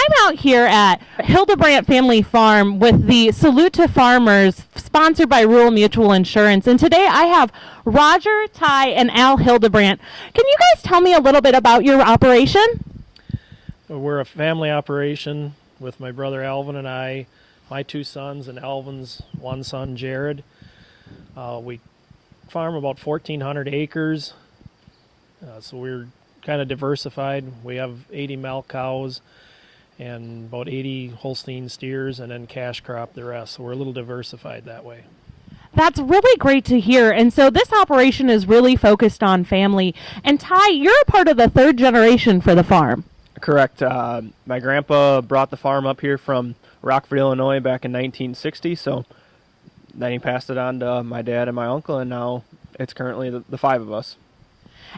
I'm out here at Hildebrandt Family Farm with the Salute to Farmers, sponsored by Rural Mutual Insurance. And today I have Roger, Ty, and Al Hildebrandt. Can you guys tell me a little bit about your operation? We're a family operation with my brother Alvin and I, my two sons, and Alvin's one son, Jared. We farm about 1,400 acres, so we're kind of diversified. We have 80 milk cows and about 80 Holstein steers, and then cash crop the rest, so we're a little diversified that way. That's really great to hear. And so this operation is really focused on family. And Ty, you're a part of the third generation for the farm. Correct. My grandpa brought the farm up here from Rockford, Illinois back in 1960, so then he passed it on to my dad and my uncle, and now it's currently the five of us.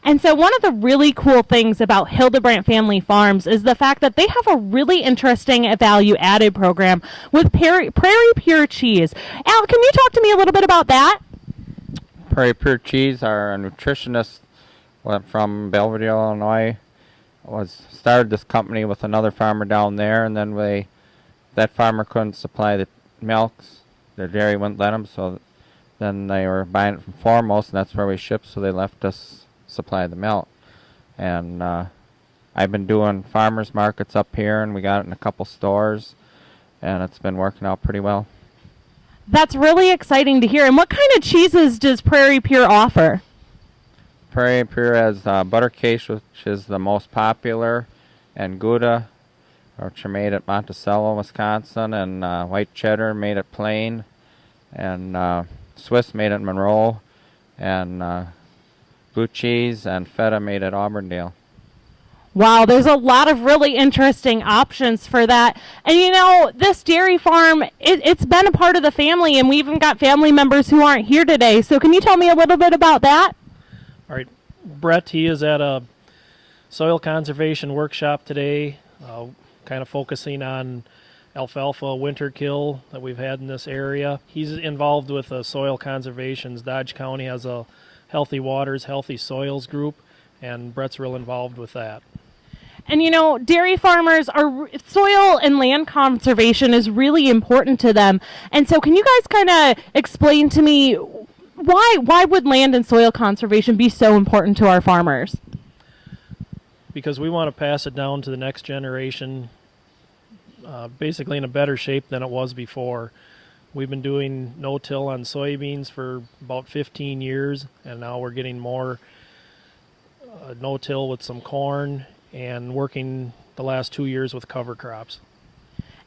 And so one of the really cool things about Hildebrandt Family Farms is the fact that they have a really interesting value-added program with Prairie Pure Cheese. Al, can you talk to me a little bit about that? Prairie Pure Cheese, our nutritionist from Belvedere, Illinois, started this company with another farmer down there, and then that farmer couldn't supply the milks. Their dairy wouldn't let them, so then they were buying it from Foremost, and that's where we shipped, so they left us supply the milk. And I've been doing farmers markets up here, and we got it in a couple stores, and it's been working out pretty well. That's really exciting to hear. And what kind of cheeses does Prairie Pure offer? Prairie Pure has Buttercase, which is the most popular, and Gouda, which are made at Monticello, Wisconsin, and white cheddar made at Plain, and Swiss made at Monroe, and blue cheese and feta made at Auburndale. Wow, there's a lot of really interesting options for that. And you know, this dairy farm, it's been a part of the family, and we even got family members who aren't here today. So can you tell me a little bit about that? All right, Brett, he is at a soil conservation workshop today, kind of focusing on alfalfa winter kill that we've had in this area. He's involved with soil conservations. Dodge County has a Healthy Waters, Healthy Soils group, and Brett's real involved with that. And you know, dairy farmers soil and land conservation is really important to them. And so can you guys kind of explain to me why would land and soil conservation be so important to our farmers? Because we want to pass it down to the next generation basically in a better shape than it was before. We've been doing no-till on soybeans for about 15 years, and now we're getting more no-till with some corn and working the last 2 years with cover crops.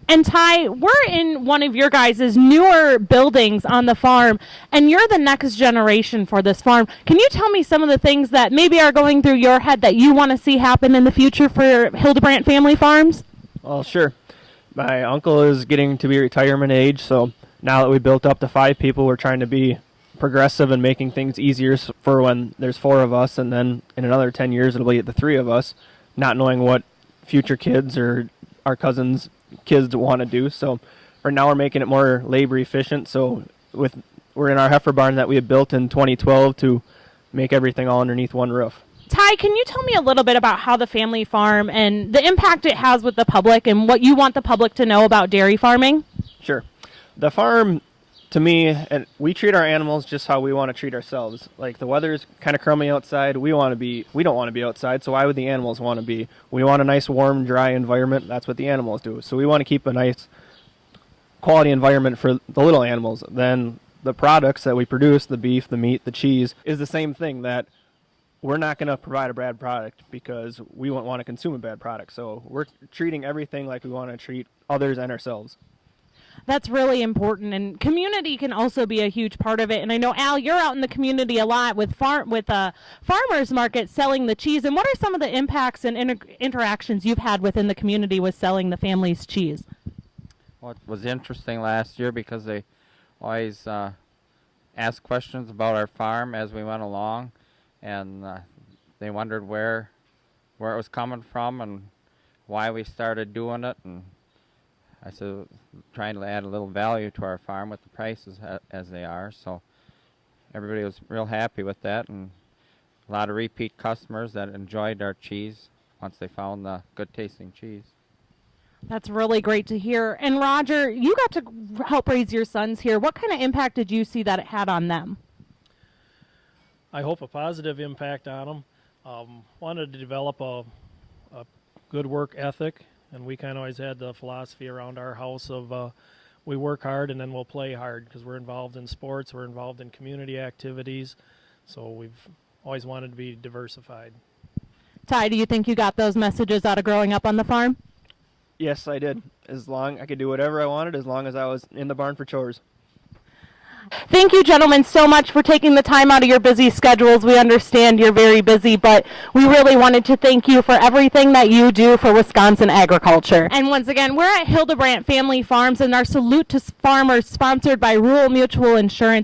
And Ty, we're in one of your guys' newer buildings on the farm, and you're the next generation for this farm. Can you tell me some of the things that maybe are going through your head that you want to see happen in the future for Hildebrandt Family Farms? Well, sure. My uncle is getting to be retirement age, so now that we built up to five people, we're trying to be progressive and making things easier for when there's four of us, and then in another 10 years it'll be the three of us, not knowing what future kids or our cousins' kids want to do. So right now we're making it more labor efficient. So we're in our heifer barn that we had built in 2012 to make everything all underneath one roof. Ty, can you tell me a little bit about how the family farm and the impact it has with the public and what you want the public to know about dairy farming? Sure. The farm, to me, and we treat our animals just how we want to treat ourselves. Like, the weather's kind of crummy outside. We don't want to be outside, so why would the animals want to be? We want a nice, warm, dry environment. That's what the animals do. So we want to keep a nice quality environment for the little animals. Then the products that we produce, the beef, the meat, the cheese, is the same thing, that we're not going to provide a bad product because we won't want to consume a bad product. So we're treating everything like we want to treat others and ourselves. That's really important, and community can also be a huge part of it. And I know, Al, you're out in the community a lot with farmers market selling the cheese. And what are some of the impacts and interactions you've had within the community with selling the family's cheese? Well, it was interesting last year because they always asked questions about our farm as we went along, and they wondered where it was coming from and why we started doing it. And I said, trying to add a little value to our farm with the prices as they are. So everybody was real happy with that, and a lot of repeat customers that enjoyed our cheese once they found the good tasting cheese. That's really great to hear. And Roger, you got to help raise your sons here. What kind of impact did you see that it had on them? I hope a positive impact on them. Wanted to develop a good work ethic, and we kind of always had the philosophy around our house of we work hard and then we'll play hard because we're involved in sports, we're involved in community activities, so we've always wanted to be diversified. Ty, do you think you got those messages out of growing up on the farm? Yes, I did. As long I could do whatever I wanted, as long as I was in the barn for chores. Thank you, gentlemen, so much for taking the time out of your busy schedules. We understand you're very busy, but we really wanted to thank you for everything that you do for Wisconsin agriculture. And once again, we're at Hildebrandt Family Farms, and our Salute to Farmers, sponsored by Rural Mutual Insurance.